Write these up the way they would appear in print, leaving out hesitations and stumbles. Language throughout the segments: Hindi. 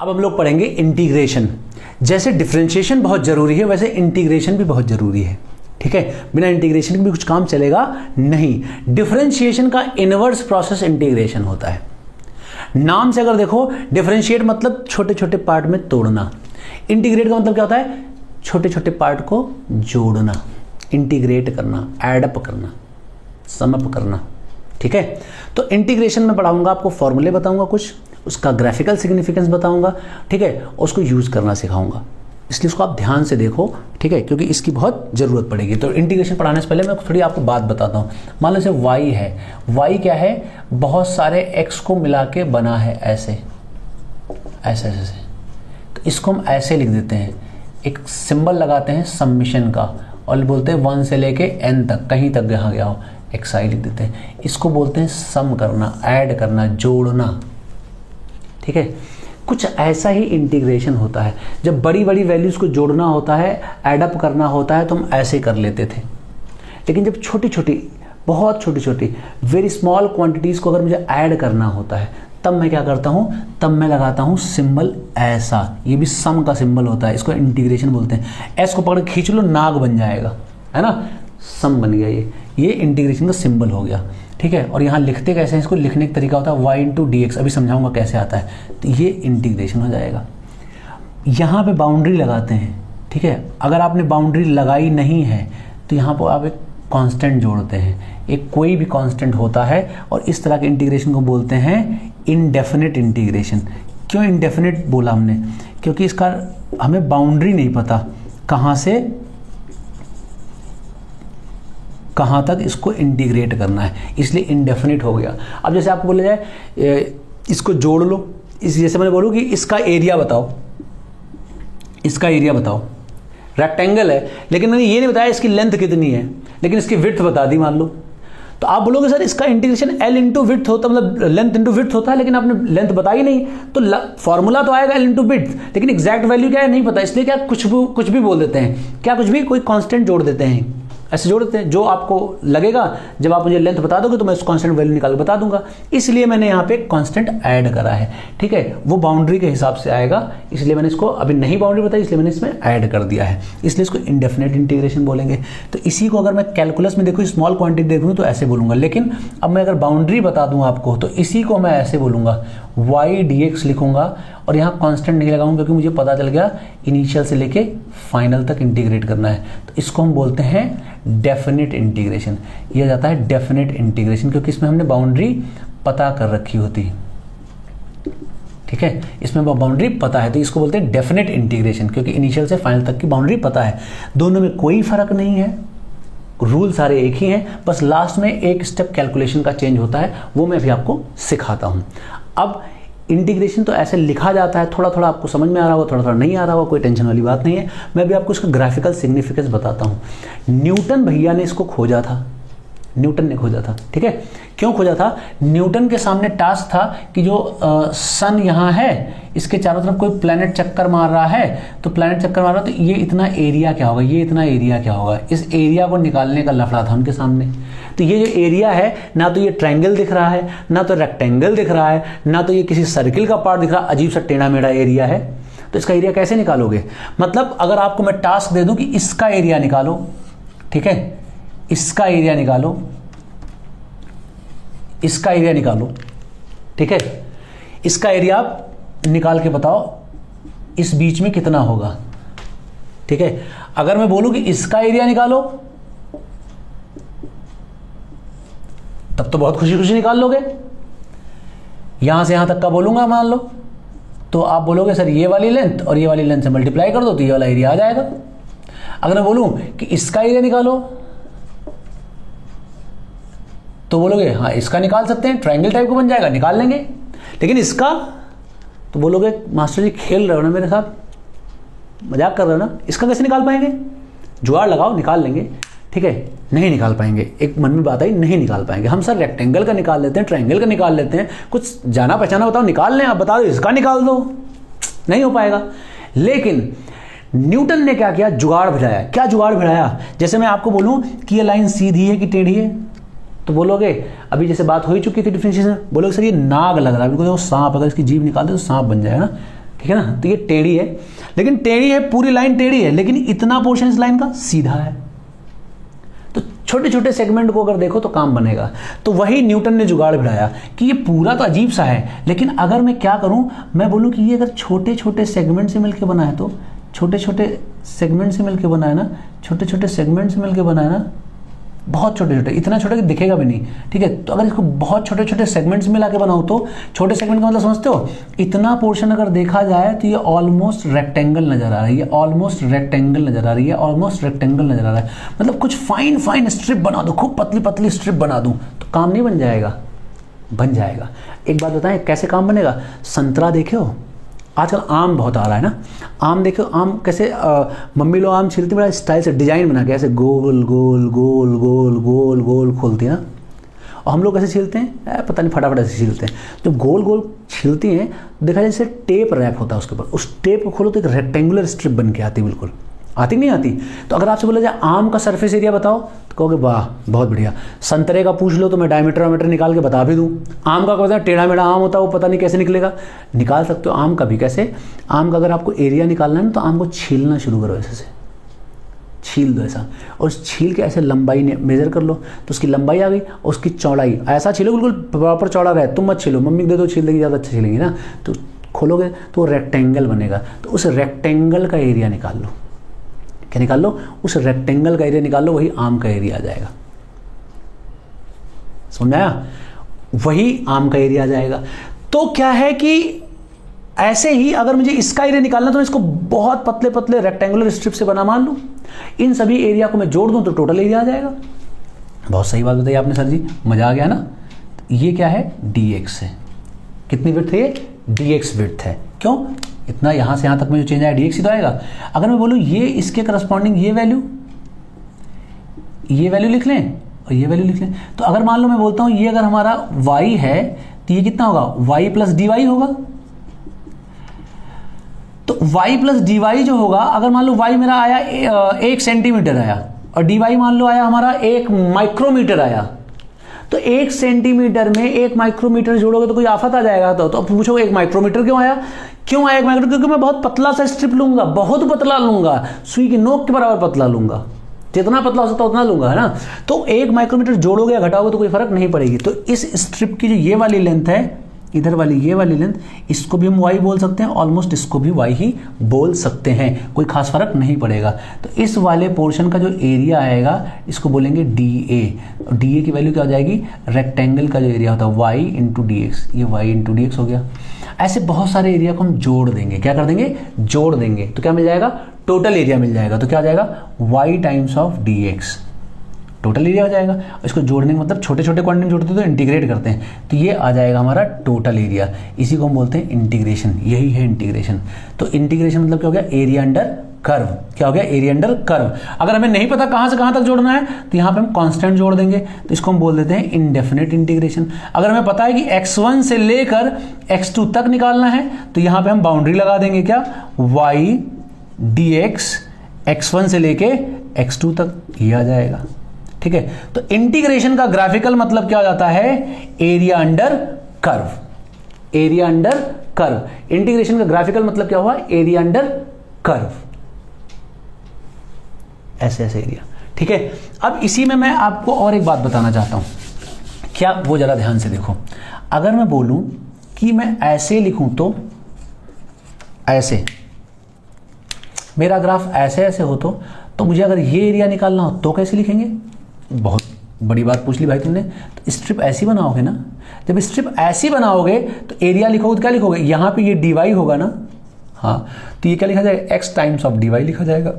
अब हम लोग पढ़ेंगे इंटीग्रेशन। जैसे डिफरेंशिएशन बहुत जरूरी है वैसे इंटीग्रेशन भी बहुत जरूरी है। ठीक है, बिना इंटीग्रेशन के भी कुछ काम चलेगा नहीं। डिफरेंशिएशन का इनवर्स प्रोसेस इंटीग्रेशन होता है। नाम से अगर देखो, डिफरेंशिएट मतलब छोटे छोटे पार्ट में तोड़ना, इंटीग्रेट का मतलब क्या होता है, छोटे छोटे पार्ट को जोड़ना, इंटीग्रेट करना, एडअप करना, समअप करना। ठीक है, तो इंटीग्रेशन में पढ़ाऊंगा, आपको फॉर्मूले बताऊंगा, कुछ उसका ग्राफिकल सिग्निफिकेंस बताऊंगा। ठीक है, उसको यूज करना सिखाऊंगा, इसलिए इसको आप ध्यान से देखो। ठीक है, क्योंकि इसकी बहुत जरूरत पड़ेगी। तो इंटीग्रेशन पढ़ाने से पहले मैं थोड़ी आपको बात बताता हूँ। मान लो जैसे y है, y क्या है, बहुत सारे x को मिला के बना है, ऐसे ऐसे ऐसे। तो इसको हम ऐसे लिख देते हैं, एक सिंबल लगाते हैं समिशन का और बोलते हैं 1 से लेके n तक, कहीं तक यहाँ गया हो xi लिख देते हैं। इसको बोलते हैं सम करना, ऐड करना, जोड़ना। ठीक है, कुछ ऐसा ही इंटीग्रेशन होता है। जब बड़ी बड़ी वैल्यूज को जोड़ना होता है, एडअप करना होता है, तो हम ऐसे कर लेते थे। लेकिन जब छोटी छोटी, बहुत छोटी छोटी, वेरी स्मॉल क्वांटिटीज को अगर मुझे ऐड करना होता है, तब मैं क्या करता हूँ, तब मैं लगाता हूँ सिंबल ऐसा। ये भी सम का सिंबल होता है, इसको इंटीग्रेशन बोलते हैं। एस को पकड़ खींच लो, नाग बन जाएगा, है ना, सम बन गया। ये इंटीग्रेशन का सिंबल हो गया। ठीक है, और यहाँ लिखते कैसे हैं, इसको लिखने का तरीका होता है y इंटू डी एक्स, अभी समझाऊंगा कैसे आता है। तो ये इंटीग्रेशन हो जाएगा। यहाँ पे बाउंड्री लगाते हैं। ठीक है, अगर आपने बाउंड्री लगाई नहीं है तो यहाँ पर आप एक कांस्टेंट जोड़ते हैं, एक कोई भी कांस्टेंट होता है, और इस तरह के इंटीग्रेशन को बोलते हैं इनडेफिनिट इंटीग्रेशन। क्यों इनडेफिनिट बोला हमने, क्योंकि इसका हमें बाउंड्री नहीं पता, कहाँ से कहाँ तक इसको इंटीग्रेट करना है, इसलिए इंडेफिनिट हो गया। अब जैसे आपको बोला जाए इसको जोड़ लो, इस जैसे मैंने बोलूँ कि इसका एरिया बताओ, इसका एरिया बताओ। रेक्टेंगल है, लेकिन मैंने ये नहीं बताया इसकी लेंथ कितनी है, लेकिन इसकी विड्थ बता दी मान लो। तो आप बोलोगे सर इसका इंटीग्रेशन L इंटू विड्थ होता, मतलब लेंथ इंटू विड्थ होता है, लेकिन आपने लेंथ बताई नहीं। तो फॉर्मूला तो आएगा L इंटू विड्थ, लेकिन एग्जैक्ट वैल्यू क्या है नहीं पता, इसलिए क्या कुछ भी बोल देते हैं। क्या कुछ भी, कोई कांस्टेंट जोड़ देते हैं, ऐसे जोड़ देते हैं जो आपको लगेगा। जब आप मुझे लेंथ बता दोगे तो मैं उस कांस्टेंट वैल्यू निकाल बता दूंगा, इसलिए मैंने यहाँ पे कांस्टेंट ऐड करा है। ठीक है, वो बाउंड्री के हिसाब से आएगा, इसलिए मैंने इसको अभी नहीं बाउंड्री बताई, इसलिए मैंने इसमें ऐड कर दिया है, इसलिए इसको इंडेफिनिट इंटीग्रेशन बोलेंगे। तो इसी को अगर मैं कैलकुलस में देखूँ, स्मॉल क्वांटिटी देखूँ तो ऐसे बोलूंगा, लेकिन अब मैं अगर बाउंड्री बता दूँ आपको तो इसी को मैं ऐसे बोलूंगा, y dx लिखूंगा, और यहाँ कांस्टेंट नहीं लगाऊंगा क्योंकि मुझे पता चल गया इनिशियल से लेके फाइनल तक इंटीग्रेट करना है। तो इसको हम बोलते हैं डेफिनिट इंटीग्रेशन। यह जाता है डेफिनिट इंटीग्रेशन, क्योंकि इसमें हमने बाउंड्री पता कर रखी होती है। ठीक है, इसमें बाउंड्री पता है, तो इसको बोलते हैं डेफिनिट इंटीग्रेशन, क्योंकि इनिशियल से फाइनल तक की बाउंड्री पता है। दोनों में कोई फर्क नहीं है, रूल सारे एक ही हैं, बस लास्ट में एक स्टेप कैलकुलेशन का चेंज होता है, वो मैं भी आपको सिखाता हूं। अब इंटीग्रेशन तो ऐसे लिखा जाता है, थोड़ा थोड़ा आपको समझ में आ रहा होगा, थोड़ा थोड़ा नहीं आ रहा होगा, कोई टेंशन वाली बात नहीं है। मैं भी आपको इसका ग्राफिकल सिग्निफिकेंस बताता हूँ। न्यूटन भैया ने इसको खोजा था, न्यूटन ने खोजा था। ठीक है, क्यों खोजा था, न्यूटन के सामने टास्क था कि जो सन यहाँ है, इसके चारों तरफ कोई प्लैनेट चक्कर मार रहा है, तो प्लैनेट चक्कर मार रहा है तो ये इतना एरिया क्या होगा, ये इतना एरिया क्या होगा, इस एरिया को निकालने का लफड़ा था उनके सामने। तो ये जो एरिया है, ना तो ये ट्रायंगल दिख रहा है, ना तो रेक्टेंगल दिख रहा है, ना तो ये किसी सर्किल का पार्ट दिख रहा है, अजीब सा टेढ़ा मेढ़ा एरिया है। तो इसका एरिया कैसे निकालोगे, मतलब अगर आपको मैं टास्क दे दूं कि इसका एरिया निकालो, ठीक है, इसका एरिया निकालो, इसका एरिया निकालो, ठीक है, इसका एरिया आप निकाल के बताओ इस बीच में कितना होगा। ठीक है, अगर मैं बोलूं कि इसका एरिया निकालो, तब तो बहुत खुशी खुशी निकाल लोगे। यहां से यहां तक का बोलूंगा मान लो, तो आप बोलोगे सर ये वाली लेंथ और ये वाली लेंथ से मल्टीप्लाई कर दो तो ये वाला एरिया आ जाएगा। अगर मैं बोलूं कि इसका एरिया निकालो, तो बोलोगे हाँ इसका निकाल सकते हैं, ट्रायंगल टाइप को बन जाएगा, निकाल लेंगे। लेकिन इसका, तो बोलोगे मास्टर जी खेल रहे हो ना मेरे साथ, मजाक कर रहे हो ना, इसका कैसे निकाल पाएंगे, जुगाड़ लगाओ निकाल लेंगे। ठीक है, नहीं निकाल पाएंगे, एक मन में बात आई, नहीं निकाल पाएंगे हम। सर रेक्टेंगल का निकाल लेते हैं, ट्रायंगल का निकाल लेते हैं, कुछ जाना पहचाना बताओ, निकाल लें। आप बता दो इसका निकाल दो, नहीं हो पाएगा। लेकिन न्यूटन ने क्या किया, जुगाड़ भिड़ाया। क्या जुगाड़ भिड़ाया, जैसे मैं आपको बोलूं कि ये लाइन सीधी है कि टेढ़ी है, तो बोलोगे अभी जैसे बात हो ही चुकी थी डिफरेंशिएशन, बोलोगे सर ये नाग लग रहा है बिल्कुल, वो सांप, अगर इसकी जीभ निकाल दे तो सांप बन जाएगा। ठीक है ना। तो ये टेढ़ी है, लेकिन टेढ़ी है, पूरी लाइन टेढ़ी है, लेकिन इतना पोर्शन इस लाइन का सीधा है। तो छोटे छोटे सेगमेंट को अगर देखो तो काम बनेगा। तो वही न्यूटन ने जुगाड़ भिड़ाया कि ये पूरा तो अजीब सा है, लेकिन अगर मैं क्या करूं, मैं बोलूं कि ये अगर छोटे छोटे सेगमेंट से मिलकर बना है, तो छोटे छोटे सेगमेंट से मिलकर बना है ना, छोटे छोटे सेगमेंट से मिलकर बना है ना, बहुत छोटे छोटे, इतना छोटा कि दिखेगा भी नहीं, ठीक है। तो अगर इसको बहुत छोटे छोटे सेगमेंट्स में लाके बनाओ, तो छोटे सेगमेंट का मतलब समझते हो, इतना पोर्शन अगर देखा जाए तो ये ऑलमोस्ट रेक्टेंगल नजर आ रही है, ऑलमोस्ट रेक्टेंगल नजर आ रही है, ऑलमोस्ट रेक्टेंगल नजर आ रहा है। मतलब कुछ फाइन फाइन स्ट्रिप बना दो, खूब पतली पतली स्ट्रिप बना दूं तो काम नहीं बन जाएगा? बन जाएगा। एक बात बताएं कैसे काम बनेगा। संतरा देखे हो, आजकल आम बहुत आ रहा है ना, आम देखो, आम कैसे मम्मी लोग आम छीलती बड़ा स्टाइल से डिजाइन बना के ऐसे गोल गोल गोल गोल गोल गोल खोलती है ना, और हम लोग कैसे छीलते हैं, पता नहीं, फटाफट ऐसे छीलते हैं। जब गोल गोल छीलती हैं, देखा जैसे टेप रैप होता है उसके ऊपर, उस टेप को खोलो तो एक रेक्टेंगुलर स्ट्रिप बन के आती है, बिल्कुल आती नहीं आती। तो अगर आपसे बोला जाए आम का सरफेस एरिया बताओ, तो कहोगे वाह बहुत बढ़िया। संतरे का पूछ लो तो मैं डायमीटर निकाल के बता भी दूं। आम का कहते हैं टेढ़ा मेढ़ा आम होता है, वो पता नहीं कैसे निकलेगा, निकाल सकते हो। आम का भी कैसे, आम का अगर आपको एरिया निकालना है ना, तो आम को छीलना शुरू करो, ऐसे से छील दो ऐसा, और छील के ऐसे लंबाई मेजर कर लो, तो उसकी लंबाई आ गई, और उसकी चौड़ाई ऐसा छीलो बिल्कुल प्रॉपर चौड़ा रहे। तुम मत छीलो, मम्मी दे दो छील देगी, ज़्यादा अच्छा छीलेंगी ना, तो खोलोगे तो रेक्टेंगल बनेगा। तो उस रेक्टेंगल का एरिया निकाल लो। क्या निकाल लो? उस रेक्टेंगल का एरिया निकाल लो, वही आम का एरिया आ जाएगा। समझ आया? वही आम का एरिया आ जाएगा। तो क्या है कि ऐसे ही अगर मुझे इसका एरिया निकालना, तो मैं इसको बहुत पतले पतले रेक्टेंगुलर स्ट्रिप से बना मान लूं, इन सभी एरिया को मैं जोड़ दूं तो टोटल एरिया आ जाएगा। बहुत सही बात बताई आपने सर जी, मजा आ गया ना। तो ये क्या है? dx है। कितनी विड्थ है ये? dx विड्थ है। क्यों? इतना यहां से यहां तक में जो चेंज आया dx ही तो आएगा। अगर मैं बोलूं ये इसके करस्पॉन्डिंग ये वैल्यू लिख लें और ये वैल्यू लिख लें, तो अगर मान लो मैं बोलता हूं ये अगर हमारा y है, तो ये कितना होगा? y प्लस dy होगा। तो y प्लस dy जो होगा, अगर मान लो y मेरा आया 1 सेंटीमीटर आया, और dy मान लो आया हमारा 1 माइक्रोमीटर आया, तो 1 सेंटीमीटर में 1 माइक्रोमीटर जोड़ोगे तो कोई आफत आ जाएगा। तो पूछो 1 माइक्रोमीटर क्यों आया? क्यों आया 1 माइक्रोमीटर? क्योंकि मैं बहुत पतला सा स्ट्रिप लूंगा, बहुत पतला लूंगा, सुई की नोक के बराबर पतला लूंगा, जितना पतला हो सकता उतना लूंगा, है ना। तो 1 माइक्रोमीटर जोड़ोगे या घटाओगे तो कोई फर्क नहीं पड़ेगी। तो इस स्ट्रिप की जो ये वाली लेंथ है, इधर वाली ये वाली लेंथ, इसको भी हम y बोल सकते हैं, ऑलमोस्ट इसको भी y ही बोल सकते हैं, कोई खास फर्क नहीं पड़ेगा। तो इस वाले पोर्शन का जो एरिया आएगा इसको बोलेंगे dA। dA की वैल्यू क्या हो जाएगी? रेक्टेंगल का जो एरिया होता है y इंटू dx, ये y इंटू dx हो गया। ऐसे बहुत सारे एरिया को हम जोड़ देंगे। क्या कर देंगे? जोड़ देंगे। तो क्या मिल जाएगा? टोटल एरिया मिल जाएगा। तो क्या आ जाएगा? y times of dx, total area हो जाएगा। इसको जोड़ने का मतलब छोटे छोटे क्वांटिटी जोड़ते हैं तो इंटीग्रेट करते हैं, तो ये आ जाएगा हमारा टोटल एरिया। इसी को हम बोलते हैं इंटीग्रेशन। यही है इंटीग्रेशन। तो इंटीग्रेशन मतलब क्या हो गया? Area under curve. क्या हो गया? Area under curve. अगर हमें नहीं पता कहां से कहां तक जोड़ना है, तो यहां पे हम कांस्टेंट जोड़ देंगे, तो इसको हम बोल देते हैं इंडेफिनिट इंटीग्रेशन। अगर हमें पता है कि x1 से लेकर x2 तक निकालना है, तो यहां पे हम बाउंड्री लगा देंगे। क्या? y dx x1 से लेके x2 तक, ये आ जाएगा। ठीक है। तो इंटीग्रेशन का ग्राफिकल मतलब क्या हो जाता है? Area under curve. Area under curve. Integration का ग्राफिकल मतलब क्या हुआ? Area under curve. ऐसे ऐसे एरिया। ठीक है। अब इसी में मैं आपको और एक बात बताना चाहता हूं, क्या? वो जरा ध्यान से देखो। अगर मैं बोलूं कि मैं ऐसे लिखूं, तो ऐसे मेरा ग्राफ ऐसे ऐसे हो, तो मुझे अगर ये एरिया निकालना हो तो कैसे लिखेंगे? बहुत बड़ी बात पूछ ली भाई तुमने। तो स्ट्रिप ऐसी बनाओगे ना, जब स्ट्रिप ऐसी बनाओगे तो एरिया लिखोगे तो क्या लिखोगे? यहां पे ये dy होगा ना, हाँ, तो ये क्या लिखा जाएगा? x टाइम्स ऑफ dy लिखा जाएगा।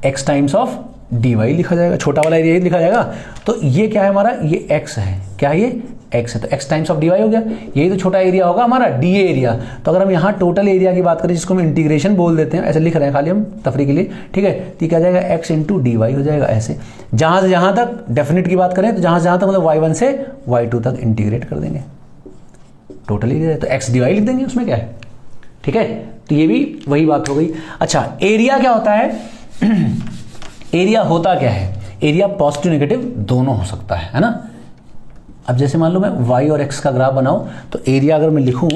x टाइम्स ऑफ dy लिखा जाएगा, छोटा वाला एरिया लिखा जाएगा। तो ये क्या है हमारा? ये x है। क्या है? ये x है। तो x टाइम्स ऑफ dy हो गया। यही तो छोटा एरिया होगा हमारा, dA एरिया। तो अगर हम यहाँ टोटल एरिया की बात करें, जिसको हम इंटीग्रेशन बोल देते हैं, ऐसे लिख रहे हैं खाली हम तफरी के लिए, ठीक है। तो क्या जाएगा? x इंटू dy हो जाएगा। ऐसे जहां से जहां तक डेफिनेट की बात करें, तो जहां से जहां तक मतलब y1 से y2 तक इंटीग्रेट कर देंगे, टोटल एरिया। तो x dy लिख देंगे, उसमें क्या है? ठीक है। तो ये भी वही बात हो गई। अच्छा, एरिया क्या होता है? एरिया होता क्या है? एरिया पॉजिटिव नेगेटिव दोनों हो सकता है ना। अब जैसे मान लो मैं y और x का ग्राफ बनाऊं, तो एरिया अगर मैं लिखूं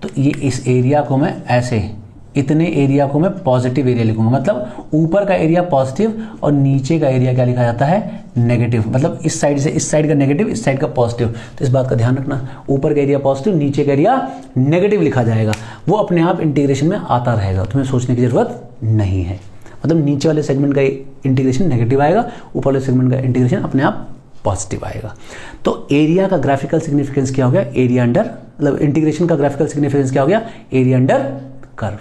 तो ये इस एरिया को मैं ऐसे, इतने एरिया को मैं पॉजिटिव एरिया लिखूंगा, मतलब ऊपर का एरिया पॉजिटिव और नीचे का एरिया क्या लिखा जाता है, नेगेटिव, मतलब इस साइड से इस साइड का नेगेटिव, इस साइड का पॉजिटिव। तो इस बात का ध्यान रखना, ऊपर का एरिया पॉजिटिव, नीचे का एरिया नेगेटिव लिखा जाएगा, वो अपने आप इंटीग्रेशन में आता रहेगा, तुम्हें सोचने की जरूरत नहीं है। मतलब नीचे वाले सेगमेंट का इंटीग्रेशन नेगेटिव आएगा, ऊपर वाले सेगमेंट का इंटीग्रेशन अपने आप पॉजिटिव आएगा। तो एरिया का ग्राफिकल सिग्निफिकेंस क्या हो गया, एरिया अंडर, मतलब इंटीग्रेशन का ग्राफिकल सिग्निफिकेंस क्या हो गया, एरिया अंडर कर्व।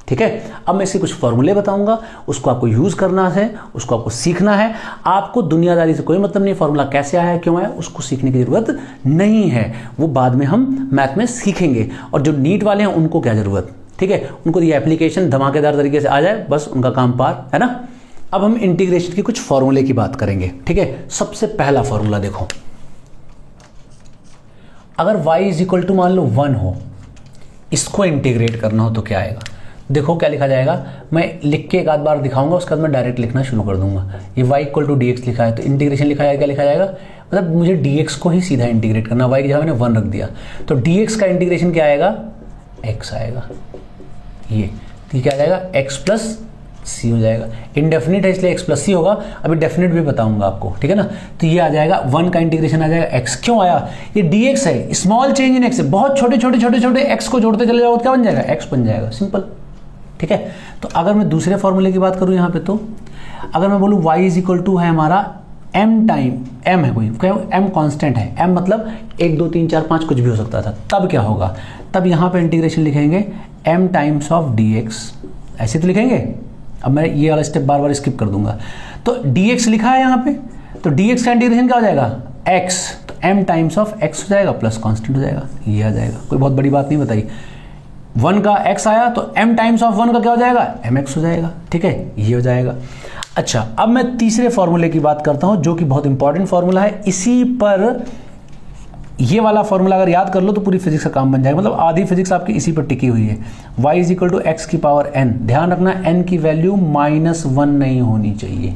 ठीक है, अब मैं इसके कुछ फॉर्मूले बताऊंगा, उसको आपको यूज करना है, उसको आपको सीखना है। आपको दुनियादारी से कोई मतलब नहीं, फॉर्मूला कैसे आया है, क्यों आया, उसको सीखने की जरूरत नहीं है, वो बाद में हम मैथ में सीखेंगे। और जो नीट वाले हैं उनको क्या जरूरत, ठीक है, उनको ये एप्लीकेशन धमाकेदार तरीके से आ जाए, बस उनका काम पार है ना। अब हम इंटीग्रेशन की कुछ फॉर्मूले की बात करेंगे। ठीक है, सबसे पहला फॉर्मूला देखो, अगर y इज इक्वल टू मान लो 1 हो, इसको इंटीग्रेट करना हो तो क्या आएगा, देखो क्या लिखा जाएगा, मैं लिख के एक आध बार दिखाऊंगा, उसके बाद मैं डायरेक्ट लिखना शुरू कर दूंगा। ये y equal to d x लिखा है, तो इंटीग्रेशन लिखा जाएगा, क्या लिखा जाएगा, मतलब मुझे dx को ही सीधा इंटीग्रेट करना, y की जगह मैंने 1 रख दिया, तो dx का इंटीग्रेशन क्या आएगा, x आएगा, ये क्या आ जाएगा, x प्लस सी हो जाएगा। इंडेफिनिट है इसलिए x प्लस सी होगा, अभी डेफिनेट भी बताऊंगा आपको, ठीक है ना। तो ये आ जाएगा 1 का इंटीग्रेशन आ जाएगा x, क्यों आया, ये dx है, स्मॉल चेंज इन x है, बहुत छोटे छोटे छोटे छोटे x को जोड़ते चले जाओ तो क्या बन जाएगा, x बन जाएगा, सिंपल। ठीक है, तो अगर मैं दूसरे फॉर्मूले की बात करूं यहाँ पे, तो अगर मैं बोलूं y इज इक्वल टू है हमारा m टाइम, m है कोई, m कांस्टेंट है, m मतलब 1 2 3 4 5 कुछ भी हो सकता था, तब क्या होगा, तब यहाँ पे इंटीग्रेशन लिखेंगे m टाइम्स ऑफ dx, ऐसे तो लिखेंगे। अब मैं ये वाला स्टेप बार बार स्किप कर दूंगा। तो dx लिखा है यहाँ पे, तो dx का इंटीग्रेशन क्या हो जाएगा, x, तो m टाइम्स ऑफ x हो जाएगा प्लस कांस्टेंट हो जाएगा, ये आ जाएगा, कोई बहुत बड़ी बात नहीं बताई। 1 का x आया तो m टाइम्स ऑफ 1 का क्या हो जाएगा, mx हो जाएगा। ठीक है, ये हो जाएगा। अच्छा, अब मैं तीसरे फॉर्मूले की बात करता हूं, जो कि बहुत इंपॉर्टेंट फॉर्मूला है। इसी पर ये वाला फॉर्मूला अगर याद कर लो तो पूरी फिजिक्स का काम बन जाएगा, मतलब आधी फिजिक्स आपकी इसी पर टिकी हुई है। y is equal to x की पावर n, ध्यान रखना n की वैल्यू -1 नहीं होनी चाहिए,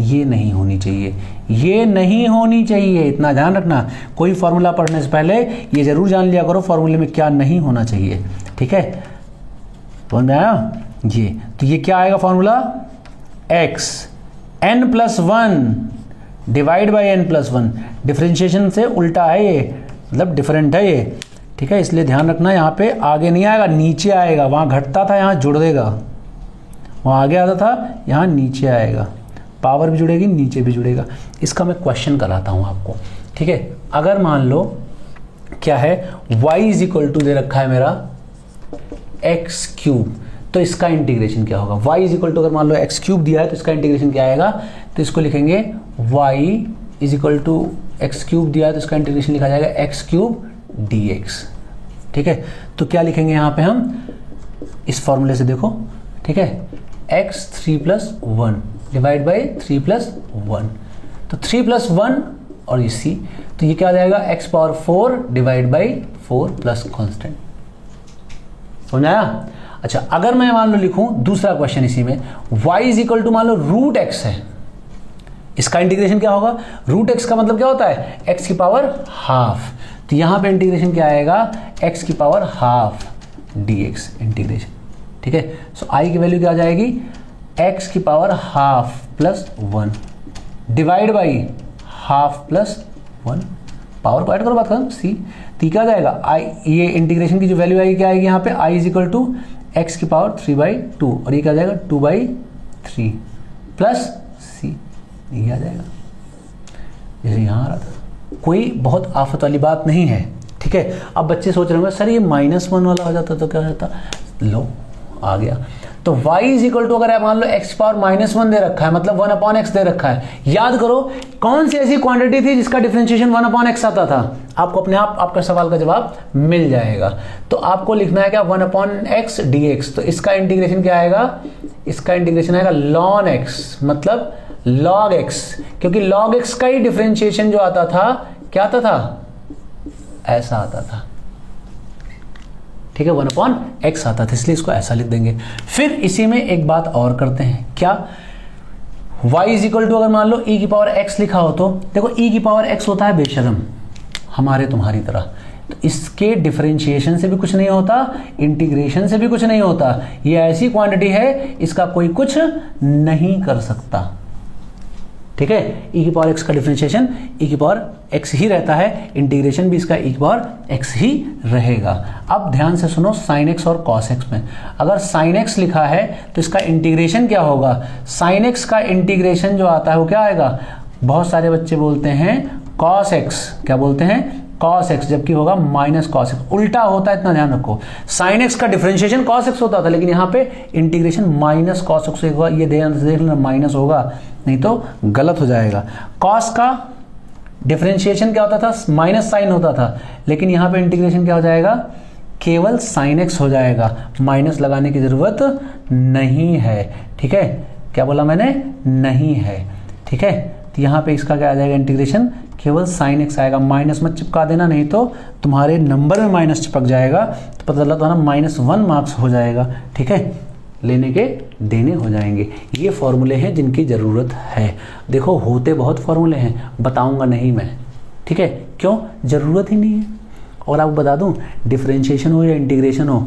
ये नहीं होनी चाहिए, ये नहीं होनी चाहिए, इतना ध्यान रखना। कोई फॉर्मूला पढ़ने से पहले ये जरूर जान लिया करो फॉर्मूले में क्या नहीं होना चाहिए। ठीक है, समझ में आया ये, तो ये क्या आएगा formula, x n+1 divide by n+1, differentiation से उल्टा है ये, मतलब डिफरेंट है ये। ठीक है, इसलिए ध्यान रखना, यहाँ पे आगे नहीं आएगा, नीचे आएगा, वहाँ घटता था यहाँ जुड़ देगा, वहाँ आगे आता था यहाँ नीचे आएगा, पावर भी जुड़ेगी नीचे भी जुड़ेगा। इसका मैं क्वेश्चन कराता हूँ आपको। ठीक है, अगर मान लो क्या है, y इज इक्वल टू दे रखा है मेरा x3, तो इसका इंटीग्रेशन क्या होगा, y इज इक्वल टू, अगर मान लो x3 दिया है तो इसका इंटीग्रेशन क्या आएगा, तो इसको लिखेंगे y is equal to x3 दिया है तो इसका इंटीग्रेशन लिखा जाएगा x3 dx। ठीक है, तो क्या लिखेंगे यहाँ पे हम, इस फॉर्मूले से देखो, ठीक है, x3 + 1 डिवाइड बाई 3 + 1, तो 3 + 1 और ये c, तो ये क्या आ जाएगा, x⁴ divide by 4 plus constant. समझ आया। अच्छा, अगर मैं मान लो लिखूं दूसरा क्वेश्चन इसी में, y इज इक्वल टू मान लो √x है, इसका इंटीग्रेशन क्या होगा, √x का मतलब क्या होता है, x की पावर हाफ, तो यहां पे इंटीग्रेशन क्या आएगा, x की पावर हाफ dx इंटीग्रेशन। ठीक है, सो i की वैल्यू क्या आ जाएगी, x की power half plus 1 divide by half plus 1, power को ऐड करो, बात खत्म, c, तो क्या आ जाएगा, i, ये इंटीग्रेशन की जो वैल्यू आएगी क्या आएगी यहाँ पे, i is equal to x की पावर 3/2, और ये क्या आ जाएगा 2/3 प्लस c, ये आ जाएगा जैसे यहाँ आ रहा था। कोई बहुत आफत वाली बात नहीं है। ठीक है, अब बच्चे सोच रहे होंगे सर ये -1 वाला हो जाता तो क्या हो जाता, लो आ गया। तो y इज इक्वल टू, अगर मान लो x पावर -1 दे रखा है, मतलब 1/x दे रखा है, याद करो कौन सी ऐसी क्वांटिटी थी जिसका डिफरेंशिएशन 1/x आता था, आपको अपने आप आपका सवाल का जवाब मिल जाएगा। तो आपको लिखना है क्या, 1/x dx, तो इसका इंटीग्रेशन क्या आएगा, इसका इंटीग्रेशन आएगा ln x, मतलब log x, क्योंकि log x का ही डिफरेंशिएशन जो आता था क्या आता था, ऐसा आता था। ठीक है, 1/x आता था, इसलिए इसको ऐसा लिख देंगे। फिर इसी में एक बात और करते हैं, क्या, y इज इक्वल टू, अगर मान लो e की पावर x लिखा हो, तो देखो e की पावर x होता है बेशरम, हमारे तुम्हारी तरह, तो इसके डिफरेंशिएशन से भी कुछ नहीं होता, इंटीग्रेशन से भी कुछ नहीं होता। ये ऐसी क्वांटिटी है इसका कोई कुछ नहीं कर सकता। ठीक है, e की पावर x का डिफरेंशिएशन e की पावर x ही रहता है, इंटीग्रेशन भी इसका e की पावर x ही रहेगा। अब ध्यान से सुनो, sin x और cos x में अगर sin x लिखा है तो इसका इंटीग्रेशन क्या होगा? sin x का इंटीग्रेशन जो आता है वो क्या आएगा? बहुत सारे बच्चे बोलते हैं cos x, क्या बोलते हैं? cos x, जबकि होगा माइनस cos x, उल्टा होता है, इतना ध्यान रखो। sin x का डिफरेंशिएशन cos x होता था, लेकिन यहाँ पे इंटीग्रेशन माइनस cos x होगा। ये ध्यान से देख लेना, माइनस होगा, नहीं तो गलत हो जाएगा। cos का डिफरेंशिएशन क्या होता था? माइनस साइन होता था, लेकिन यहाँ पे इंटीग्रेशन क्या हो जाएगा? केवल sin x हो जाएगा, माइनस लगाने की जरूरत नहीं है। ठीक है, क्या बोला मैंने? नहीं है। ठीक है, तो यहाँ पे इसका क्या आ जाएगा? इंटीग्रेशन केवल sin x आएगा। माइनस मत चिपका देना, नहीं तो तुम्हारे नंबर में माइनस चिपक जाएगा तो पता चला तुम्हारा -1 मार्क्स हो जाएगा। ठीक है, लेने के देने हो जाएंगे। ये फॉर्मूले हैं जिनकी ज़रूरत है। देखो होते बहुत फॉर्मूले हैं, बताऊंगा नहीं मैं। ठीक है, क्यों? ज़रूरत ही नहीं है। और आपको बता दूं, डिफरेंशिएशन हो या इंटीग्रेशन हो,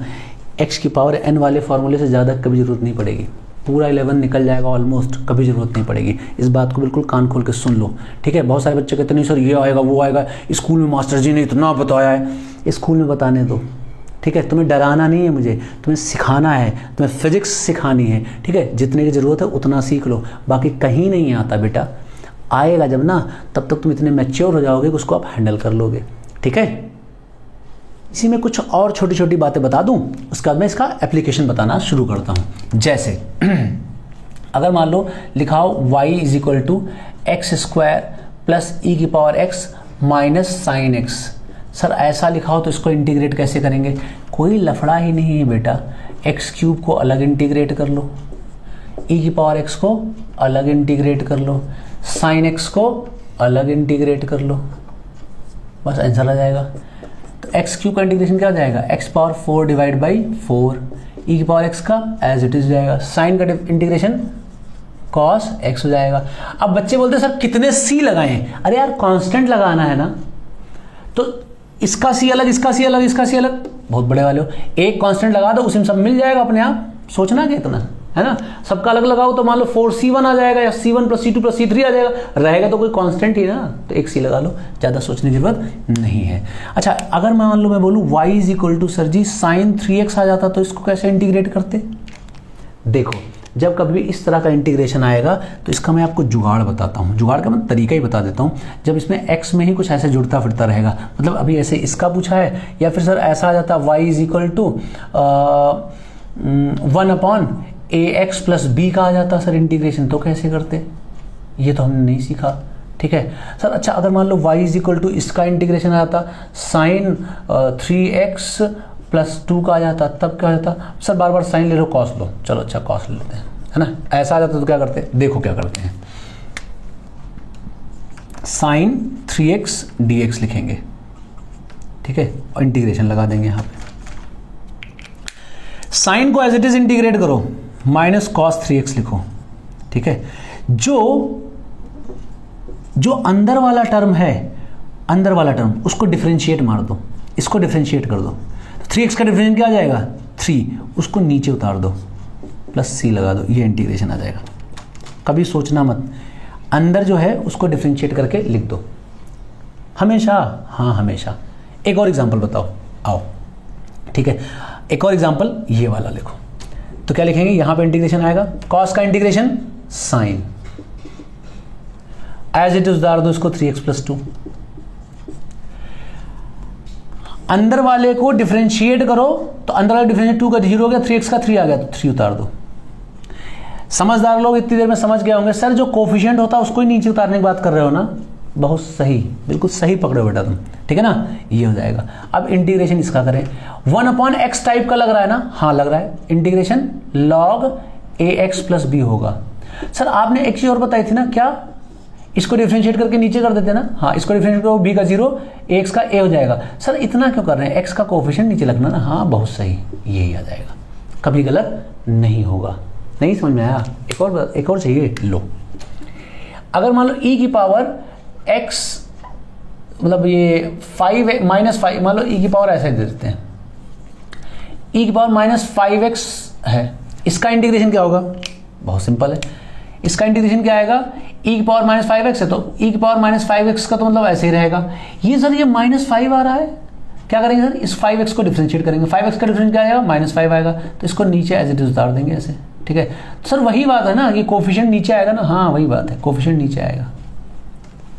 x की पावर n वाले फॉर्मूले से ज़्यादा कभी ज़रूरत नहीं पड़ेगी। पूरा 11 निकल जाएगा ऑलमोस्ट, कभी ज़रूरत नहीं पड़ेगी। इस बात को बिल्कुल कान खोल के सुन लो। ठीक है, बहुत सारे बच्चे कहते नहीं सर ये आएगा वो आएगा, स्कूल में मास्टर जी ने इतना बताया है। स्कूल में बताने दो। ठीक है, तुम्हें डराना नहीं है, मुझे तुम्हें सिखाना है, तुम्हें फिजिक्स सिखानी है। ठीक है, जितने की ज़रूरत है उतना सीख लो, बाकी कहीं नहीं आता बेटा। आएगा जब ना, तब तक तुम इतने मैच्योर हो जाओगे कि उसको आप हैंडल कर लोगे। ठीक है, इसी में कुछ और छोटी छोटी बातें बता दूं, उसके बाद मैं इसका एप्लीकेशन बताना शुरू करता हूं। जैसे अगर मान लो लिखा हो y = x² + e की power x - sin x। Sir ऐसा लिखा हो तो इसको इंटीग्रेट कैसे करेंगे? कोई लफड़ा ही नहीं है बेटा। x³ को अलग इंटीग्रेट कर लो, e की पावर x को अलग इंटीग्रेट कर लो, sin x को अलग इंटीग्रेट कर लो, बस आंसर आ जाएगा। तो x³ का इंटीग्रेशन क्या हो जाएगा? x⁴ / 4, e की पावर x का एज इट इज जाएगा, साइन का इंटीग्रेशन cos x हो जाएगा। अब बच्चे बोलते हैं सर कितने c लगाएं? अरे यार कांस्टेंट लगाना है ना, तो इसका c अलग, इसका c अलग, इसका c अलग, बहुत बड़े वाले हो, एक कांस्टेंट लगा दो, उसी में सब मिल जाएगा अपने आप। सोचना क्या इतना है ना, सबका अलग लगाओ तो मान लो 4c1 आ जाएगा या c1 + c2 + c3 आ जाएगा, रहेगा तो कोई कांस्टेंट ही ना, तो एक c लगा लो, ज़्यादा सोचने की जरूरत नहीं है। अच्छा, अगर मान लो मैं बोलूँ y = सर जी sin 3x आ जाता, तो इसको कैसे इंटीग्रेट करते? देखो, जब कभी इस तरह का इंटीग्रेशन आएगा तो इसका मैं आपको जुगाड़ बताता हूँ। जुगाड़ का मैं तरीका ही बता देता हूँ। जब इसमें x में ही कुछ ऐसे जुड़ता फिरता रहेगा, मतलब अभी ऐसे इसका पूछा है, या फिर सर ऐसा आ जाता y = 1/ax + b का आ जाता सर इंटीग्रेशन, तो कैसे करते? ये तो हमने नहीं सीखा। ठीक है सर। अच्छा, अगर मान लो y = इसका इंटीग्रेशन आ जाता sin 3x + 2 का आ जाता, तब क्या जाता? सर बार बार साइन ले लो, कॉस लो, चलो अच्छा कॉस ले लेते हैं, है ना। ऐसा आ जाता तो क्या करते? देखो क्या करते हैं, sin 3x dx लिखेंगे। ठीक है, और इंटीग्रेशन लगा देंगे यहाँ पे। साइन को एज इट इज इंटीग्रेट करो, -cos 3x लिखो। ठीक है, जो अंदर वाला टर्म है, अंदर वाला टर्म, उसको डिफरेंशिएट मार दो, इसको डिफरेंशिएट कर दो। 3x का डिफरेंशिएट क्या आ जाएगा? 3, उसको नीचे उतार दो, +c लगा दो, ये इंटीग्रेशन आ जाएगा। कभी सोचना मत, अंदर जो है उसको डिफरेंशिएट करके लिख दो हमेशा। हाँ हमेशा। एक और एग्जांपल बताओ, आओ। ठीक है, एक और एग्जांपल ये वाला लिखो, तो क्या लिखेंगे? यहां पे इंटीग्रेशन आएगा, cos का integration sin, as it is उतार दो इसको 3x + 2। अंदर वाले को डिफरेंशिएट करो तो अंदर वाले डिफरेंशिएट 2 का 0 हो गया, 3x का 3 आ गया, तो 3 उतार दो। समझदार लोग इतनी देर में समझ गए होंगे, सर जो कोफिशिएंट होता है उसको ही नीचे उतारने की बात कर रहे हो ना। बहुत सही, बिल्कुल सही पकड़ो बेटा तुम। ठीक है ना, ये हो जाएगा। अब इंटीग्रेशन इसका करें, 1/x टाइप का लग रहा है ना? हाँ लग रहा है। इंटीग्रेशन log ax + b होगा। सर आपने एक चीज और बताई थी ना, क्या? इसको डिफरेंशिएट करके नीचे कर देते ना। हाँ, इसको डिफरेंशिएट करो, b का 0, ax का a हो जाएगा। सर इतना क्यों कर रहे हैं? x का कोफिशिएंट नीचे लगना ना। हाँ बहुत सही, यही आ जाएगा, कभी गलत नहीं होगा। नहीं समझ में आया? एक और चाहिए, लो। अगर मान लो e की पावर x मतलब ये 5 माइनस 5, मान लो ई की पावर ऐसे दे देते हैं, ई की पावर माइनस 5x है, इसका इंटीग्रेशन क्या होगा? बहुत सिंपल है, इसका इंटीग्रेशन क्या आएगा? ई की पावर माइनस 5x है, तो ई की पावर माइनस 5x का तो मतलब ऐसे ही रहेगा। ये सर ये माइनस 5 आ रहा है, क्या करेंगे सर? इस 5x को डिफरेंशिएट करेंगे, 5x का डिफरेंशिएट क्या आएगा? माइनस 5 आएगा, तो इसको नीचे एज इट इज उतार देंगे ऐसे, ठीक है। तो सर वही बात है ना, ये कोफिशिएंट नीचे आएगा ना, हाँ वही बात है, कोफिशिएंट नीचे आएगा,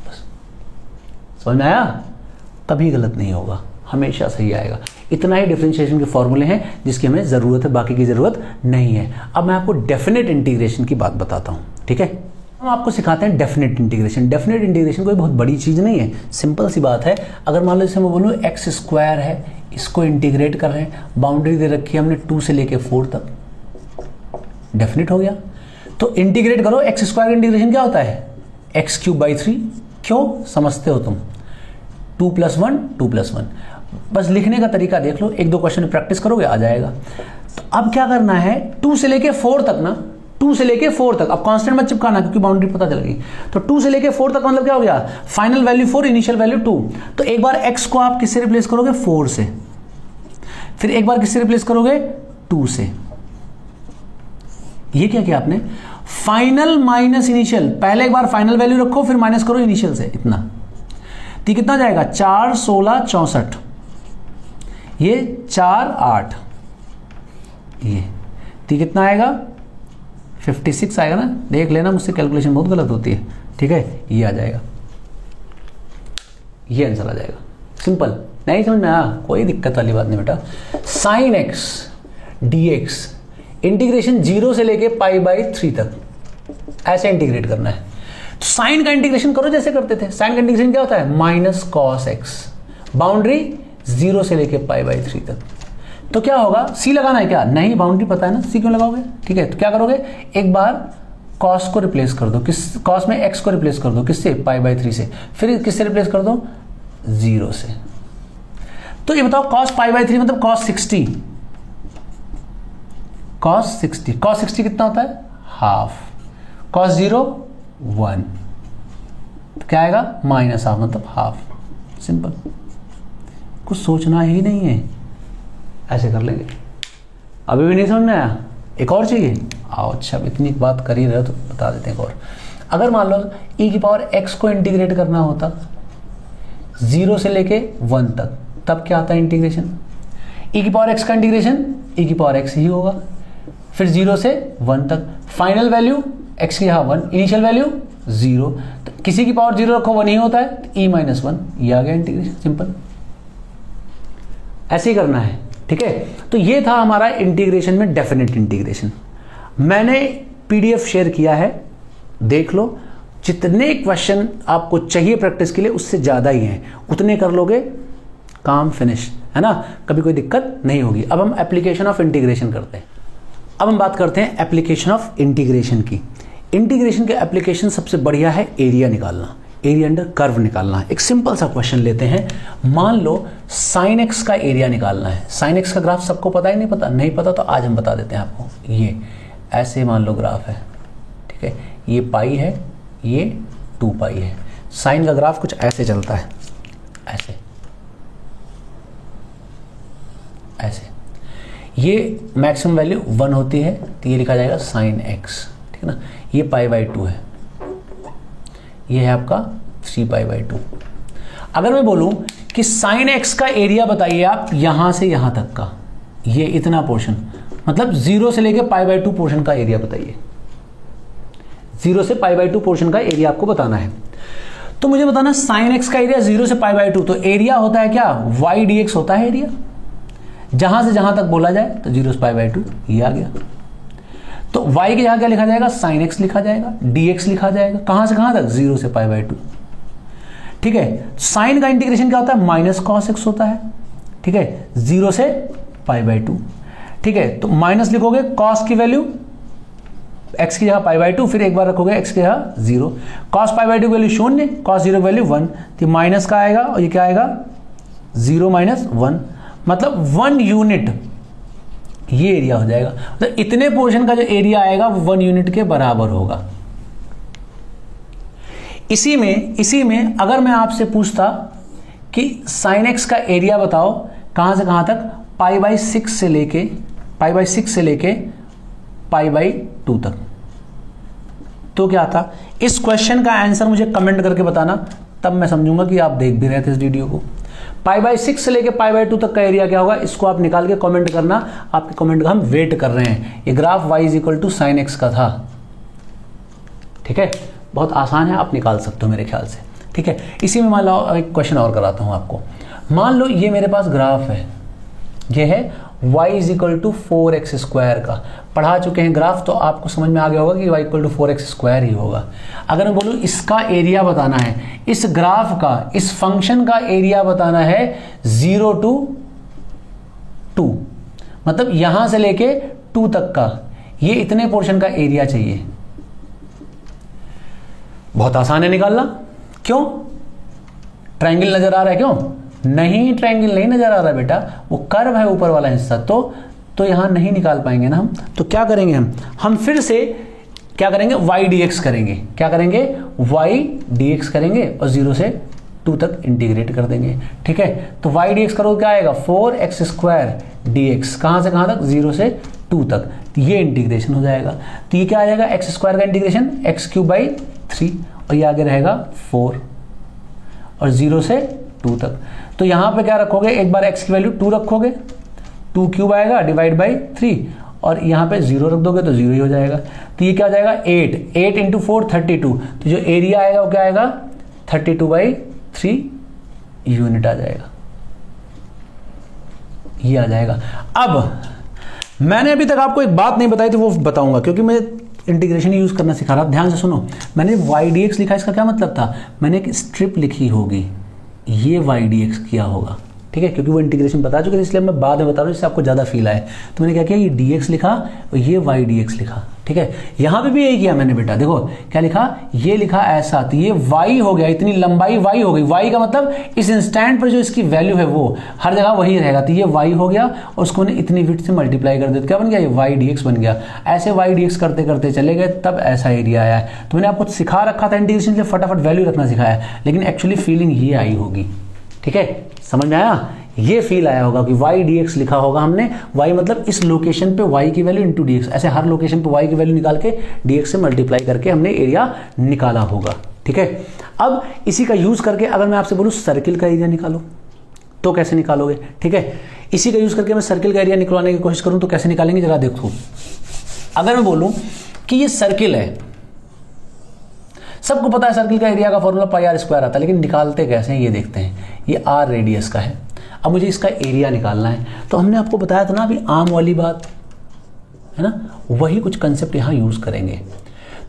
बस समझ में आया? कभी गलत नहीं होगा, हमेशा सही आएगा। इतना ही डिफरेंशिएशन के फॉर्मूले हैं जिसकी हमें ज़रूरत है, बाकी की ज़रूरत नहीं है। अब मैं आपको डेफिनेट इंटीग्रेशन की बात बताता हूँ, ठीक है। हम आपको सिखाते हैं डेफिनेट इंटीग्रेशन। डेफिनेट इंटीग्रेशन कोई बहुत बड़ी चीज़ नहीं है, सिंपल सी बात है। अगर मान लो जैसे मैं बोलूँ एक्स स्क्वायर है, इसको इंटीग्रेट कर रहे हैं, बाउंड्री दे रखी है हमने 2 से लेके 4 तक, डेफिनेट हो गया। तो इंटीग्रेट करो, एक्स स्क्वायर इंटीग्रेशन क्या होता है? x³/3। क्यों? समझते हो तुम, 2 + 1 2 + 1। बस लिखने का तरीका देख लो, 1-2 क्वेश्चन प्रैक्टिस करोगे आ जाएगा। तो अब क्या करना है, 2 से लेके 4 तक ना, 2 से लेके 4 तक, अब कांस्टेंट मत चिपकाना क्योंकि बाउंड्री पता चल गई। तो 2 से लेके 4 तक मतलब क्या हो गया? Final value 4, initial value 2। तो एक बार x को आप किससे रिप्लेस करोगे? 4 से। फिर एक बार किससे रिप्लेस करोगे? 2 से। ये क्या किया आपने? फाइनल माइनस इनिशियल, पहले एक बार फाइनल वैल्यू रखो फिर माइनस करो इनिशियल से, इतना। तो कितना जाएगा? 4 16 64, ये 4 8, ये तो कितना आएगा? 56 आएगा ना, देख लेना, मुझसे कैलकुलेशन बहुत गलत होती है, ठीक है। ये आ जाएगा, ये आंसर आ जाएगा, सिंपल। नहीं समझ में आया? कोई दिक्कत वाली बात नहीं बेटा। साइन एक्स dx इंटीग्रेशन 0 से लेके π/3 तक ऐसे इंटीग्रेट करना है। तो साइन का इंटीग्रेशन करो जैसे करते थे। साइन का इंटीग्रेशन क्या होता है? माइनस कॉस एक्स, बाउंड्री 0 से लेके π/3 तक। तो क्या होगा? सी लगाना है क्या? नहीं, बाउंड्री पता है ना, सी क्यों लगाओगे? ठीक है, तो क्या करोगे? एक बार कॉस को रिप्लेस कर दो, किस कॉस में एक्स को रिप्लेस कर दो, किससे? π/3 से। फिर किससे रिप्लेस कर दो? 0 से। तो ये बताओ कॉस π/3 मतलब कॉस 60, कॉस 60 कितना होता है? हाफ। कॉस 0 1, तो क्या आएगा? -हाफ मतलब हाफ। सिंपल, कुछ सोचना ही नहीं है, ऐसे कर लेंगे। अभी भी नहीं समझ में आया? एक और चाहिए? आओ, अच्छा इतनी बात कर ही रहे हो तो बता देते हैं एक और। अगर मान लो e की पावर x को इंटीग्रेट करना होता 0 से लेके 1 तक, तब क्या आता है इंटीग्रेशन? e की पावर x का इंटीग्रेशन e की पावर x ही होगा, फिर 0 से 1 तक, फाइनल वैल्यू x की यहाँ 1, इनिशियल वैल्यू 0, तो किसी की पावर 0 रखो 1 ही होता है, तो e - 1, ये आ गया इंटीग्रेशन। सिंपल, ऐसे ही करना है, ठीक है। तो ये था हमारा इंटीग्रेशन में डेफिनेट इंटीग्रेशन। मैंने PDF शेयर किया है, देख लो। जितने क्वेश्चन आपको चाहिए प्रैक्टिस के लिए उससे ज़्यादा ही हैं, उतने कर लोगे, काम फिनिश, है ना, कभी कोई दिक्कत नहीं होगी। अब हम एप्लीकेशन ऑफ इंटीग्रेशन करते हैं। अब हम बात करते हैं एप्लीकेशन ऑफ इंटीग्रेशन की। इंटीग्रेशन के एप्लीकेशन सबसे बढ़िया है एरिया निकालना, एरिया अंडर कर्व निकालना। एक सिंपल सा क्वेश्चन लेते हैं। मान लो साइन एक्स का एरिया निकालना है। साइन एक्स का ग्राफ सबको पता है? नहीं पता? नहीं पता तो आज हम बता देते हैं आपको। ये ऐसे मान लो ग्राफ है, ठीक है, ये पाई है, ये 2 पाई है। साइन का ग्राफ कुछ ऐसे चलता है, ऐसे ऐसे। ये मैक्सिमम वैल्यू 1 होती है, तो ये लिखा जाएगा साइन एक्स, ठीक है ना। ये π/2 है, ये है आपका 3π/2। अगर मैं बोलूं कि साइन एक्स का एरिया बताइए आप यहां से यहां तक का, ये इतना पोर्शन, मतलब 0 से लेके π/2 पोर्शन का एरिया बताइए। 0 से π/2 पोर्शन का एरिया आपको बताना है। तो मुझे बताना साइन एक्स का एरिया 0 से π/2, तो एरिया होता है क्या? y dx होता है एरिया। जहां से जहां तक बोला जाए, तो 0 से π/2 ये आ गया। तो y के जगह क्या लिखा जाएगा? साइन एक्स लिखा जाएगा, dx लिखा जाएगा। कहां से कहां तक? 0 से π/2, ठीक है। साइन का इंटीग्रेशन क्या होता है? माइनस कॉस एक्स होता है, ठीक है, 0 से π/2, ठीक है। तो माइनस लिखोगे कॉस की वैल्यू x की जगह π/2, फिर एक बार रखोगे x की जगह 0, कॉस π/2 की वैल्यू 0, कॉस 0 की वैल्यू 1, तो माइनस का आएगा और ये क्या आएगा? 0 - 1, मतलब 1 यूनिट ये एरिया हो जाएगा। मतलब इतने पोर्शन का जो एरिया आएगा वो 1 यूनिट के बराबर होगा। इसी में अगर मैं आपसे पूछता कि साइन एक्स का एरिया बताओ कहां से कहां तक, π/6 से लेके π/2 तक। तो क्या था इस क्वेश्चन का आंसर मुझे कमेंट करके बताना, तब मैं समझूंगा कि आप देख भी रहे थे इस वीडियो को। π/6 से लेके π/2 तक का एरिया क्या होगा, इसको आप निकाल के कमेंट करना। आपके कमेंट का हम वेट कर रहे हैं। ये ग्राफ y = sin x का था, ठीक है, बहुत आसान है, आप निकाल सकते हो मेरे ख्याल से, ठीक है। इसी में मान लो एक क्वेश्चन और कराता हूं आपको। मान लो ये मेरे पास ग्राफ है, ये है y = 4x² का। पढ़ा चुके हैं ग्राफ, तो आपको समझ में आ गया होगा कि y = 4x² ही होगा। अगर मैं बोलूं इसका एरिया बताना है, इस ग्राफ का, इस फंक्शन का एरिया बताना है 0 to 2, मतलब यहां से लेके 2 तक का, ये इतने पोर्शन का एरिया चाहिए। बहुत आसान है निकालना। क्यों? ट्रायंगल नजर आ रहा है? क्यों नहीं, ट्रायंगल नहीं नजर आ रहा बेटा, वो कर्व है ऊपर वाला हिस्सा, तो यहां नहीं निकाल पाएंगे ना हम। तो क्या करेंगे हम फिर से क्या करेंगे, y dx करेंगे। क्या करेंगे? y dx करेंगे और 0 से 2 तक इंटीग्रेट कर देंगे, ठीक है। तो y dx करो क्या आएगा, 4x² dx, कहां से कहां तक, 0 से 2 तक। तो ये इंटीग्रेशन हो जाएगा। तो ये क्या आ जाएगा, x² का इंटीग्रेशन x³/3, और ये आगे रहेगा 4 और 0 से 2 तक। तो यहां पे क्या रखोगे, एक बार x की वैल्यू 2 रखोगे, 2³ आएगा /3, और यहां पे 0 रख दोगे तो 0 ही हो जाएगा। तो ये क्या हो जाएगा, 8 × 4 32। तो जो एरिया आएगा वो क्या आएगा, 32/3 यूनिट आ जाएगा, ये आ जाएगा। अब मैंने अभी तक आपको एक बात नहीं बताई थी, वो बताऊंगा, क्योंकि मैं इंटीग्रेशन यूज करना सिखा रहा। ध्यान से सुनो, मैंने y dx लिखा, इसका क्या मतलब था, मैंने एक स्ट्रिप लिखी होगी, ये y dx किया होगा, ठीक है, क्योंकि वो इंटीग्रेशन बता चुके थे, इसलिए मैं बाद में बता रहा हूँ जिससे आपको ज्यादा फील आए। तो मैंने क्या किया, ये dx लिखा और ये y dx लिखा, ठीक है। यहां पे भी यही किया मैंने बेटा, देखो क्या लिखा, ये लिखा ऐसा, तो ये y हो गया, इतनी लंबाई y हो गई। y का मतलब इस इंस्टेंट पर जो इसकी वैल्यू है वो हर जगह वही रहेगा, तो ये y हो गया, और उसको मैंने इतनी विड्थ से मल्टीप्लाई कर दिया, तो क्या बन गया, ये y dx बन गया। ऐसे y dx करते करते चले गए, तब ऐसा एरिया आया है। तो मैंने आपको सिखा रखा था इंटीग्रेशन से फटाफट वैल्यू रखना सिखाया, लेकिन एक्चुअली फीलिंग ये आई होगी, ठीक है, समझ में आया, ये फील आया होगा कि y dx लिखा होगा हमने, y मतलब इस लोकेशन पे y की वैल्यू इंटू dx, ऐसे हर लोकेशन पे y की वैल्यू निकाल के dx से मल्टीप्लाई करके हमने एरिया निकाला होगा, ठीक है। अब इसी का यूज करके अगर मैं आपसे बोलूं सर्किल का एरिया निकालो, तो कैसे निकालोगे, ठीक है। इसी का यूज करके मैं सर्किल का एरिया निकालने की कोशिश करूं तो कैसे निकालेंगे, जरा देखो। अगर मैं बोलूं कि ये सर्किल है, सबको पता है सर्किल का एरिया का फॉर्मूला πr² आता है, लेकिन निकालते कैसे हैं ये देखते हैं। ये r रेडियस का है, अब मुझे इसका एरिया निकालना है। तो हमने आपको बताया था ना अभी आम वाली बात, है ना, वही कुछ कंसेप्ट यहां यूज करेंगे।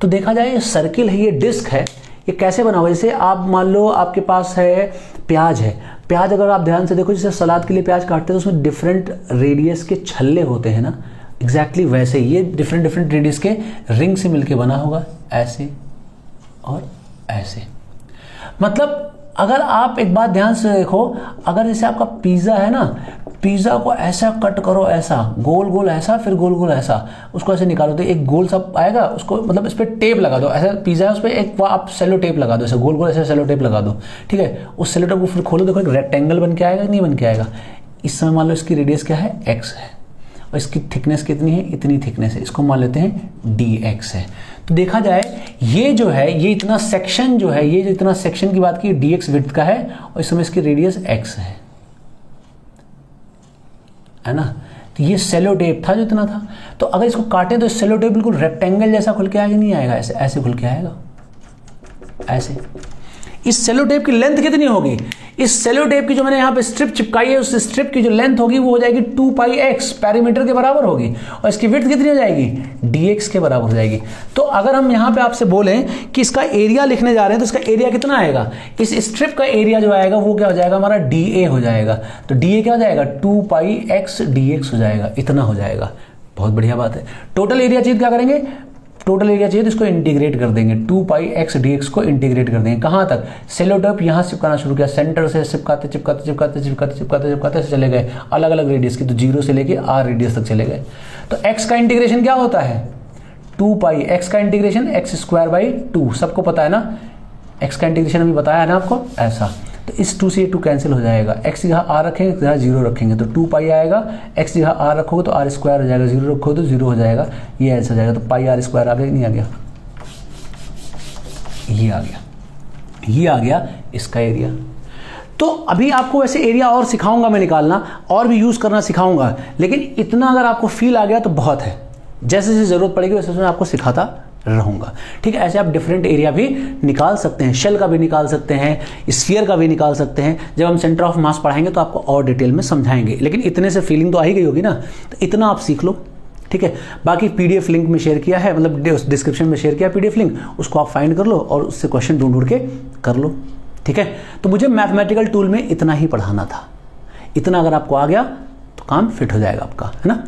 तो देखा जाए ये सर्किल है, ये डिस्क है, ये कैसे बना हुआ, जैसे आप मान लो आपके पास है प्याज है, प्याज अगर आप ध्यान से देखो, जैसे सलाद के लिए प्याज काटते हैं तो उसमें डिफरेंट रेडियस के छल्ले होते हैं ना, एग्जैक्टली वैसे ही ये डिफरेंट डिफरेंट रेडियस के रिंग से मिलके बना होगा, ऐसे और ऐसे। मतलब अगर आप एक बात ध्यान से देखो, अगर जैसे आपका पिज्जा है ना, पिज्जा को ऐसा कट करो, ऐसा गोल गोल ऐसा, फिर गोल गोल ऐसा, उसको ऐसे निकालो तो एक गोल सा आएगा, उसको मतलब इस पर टेप लगा दो, ऐसा पिज्जा है उस पर एक आप सेलो टेप लगा दो, ऐसे गोल गोल ऐसे सेलो टेप लगा दो, ठीक है। उस सेलो टेप को फिर खोलो, देखो एक रेक्टेंगल बन के आएगा, नहीं बन के आएगा। इस समय मान लो इसकी रेडियस क्या है, x है, और इसकी थिकनेस कितनी है, इतनी थिकनेस है, इसको मान लेते हैं dx है। तो देखा जाए ये जो है, ये इतना सेक्शन जो है, ये जो इतना सेक्शन की बात की dx विड्थ का है, और इस समय इसकी रेडियस x है ना। तो ये सेलो टेप था जो इतना था, तो अगर इसको काटे तो सेलो टेप बिल्कुल रेक्टेंगल जैसा खुल के आएगा, नहीं आएगा, ऐसे ऐसे खुल के आएगा, ऐसे। इस सेलो टेप की लेंथ कितनी होगी, इस सेलो टेप की जो मैंने यहाँ पे स्ट्रिप चिपकाई है, उस स्ट्रिप की जो लेंथ होगी वो हो जाएगी 2πx पेरीमीटर के बराबर होगी, और इसकी विड्थ कितनी हो जाएगी, dx के बराबर हो जाएगी। तो अगर हम यहाँ पे आपसे बोलें कि इसका एरिया लिखने जा रहे हैं, तो इसका एरिया कितना आएगा, इस स्ट्रिप का एरिया जो आएगा वो क्या हो जाएगा, हमारा dA हो जाएगा। तो dA क्या हो जाएगा, 2πx dx हो जाएगा, इतना हो जाएगा। बहुत बढ़िया बात है। टोटल एरिया चाहिए क्या करेंगे, टोटल एरिया चाहिए तो इसको इंटीग्रेट कर देंगे, 2πx dx को इंटीग्रेट कर देंगे। कहां तक, सेलो टेप यहां से चिपकाना शुरू किया, सेंटर से चिपकाते चिपकाते चिपकाते चिपकाते चिपकाते चिपकाते से चले गए अलग अलग रेडियस की, तो 0 से लेके r रेडियस तक चले गए। तो x का इंटीग्रेशन क्या होता है, 2π, x का इंटीग्रेशन x² by 2, सबको पता है ना, x का इंटीग्रेशन अभी बताया है ना आपको, ऐसा। तो इस 2 से ये 2 कैंसिल हो जाएगा, x जगह r रखेंगे जहाँ 0 रखेंगे तो 2 पाई आएगा, x जगह r रखोगे तो r स्क्वायर हो जाएगा, 0 रखोगे तो 0 हो जाएगा, ये ऐसे हो जाएगा। तो पाई r स्क्वायर आ गया नहीं आ गया, ये आ गया, ये आ गया इसका एरिया। तो अभी आपको वैसे एरिया और सिखाऊंगा मैं निकालना, और भी यूज़ करना सिखाऊंगा, लेकिन इतना अगर आपको फील आ गया तो बहुत है। जैसे जैसे ज़रूरत पड़ेगी वैसे मैं आपको सिखाता रहूंगा, ठीक है। ऐसे आप डिफरेंट एरिया भी निकाल सकते हैं, शेल का भी निकाल सकते हैं, स्फीयर का भी निकाल सकते हैं। जब हम सेंटर ऑफ मास पढ़ाएंगे तो आपको और डिटेल में समझाएंगे, लेकिन इतने से फीलिंग तो आ ही गई होगी ना, तो इतना आप सीख लो, ठीक है। बाकी PDF लिंक में शेयर किया है, मतलब डिस्क्रिप्शन में शेयर किया PDF लिंक, उसको आप फाइंड कर लो और उससे क्वेश्चन ढूंढ के कर लो, ठीक है। तो मुझे मैथमेटिकल टूल में इतना ही पढ़ाना था, इतना अगर आपको आ गया तो काम फिट हो जाएगा आपका, है ना।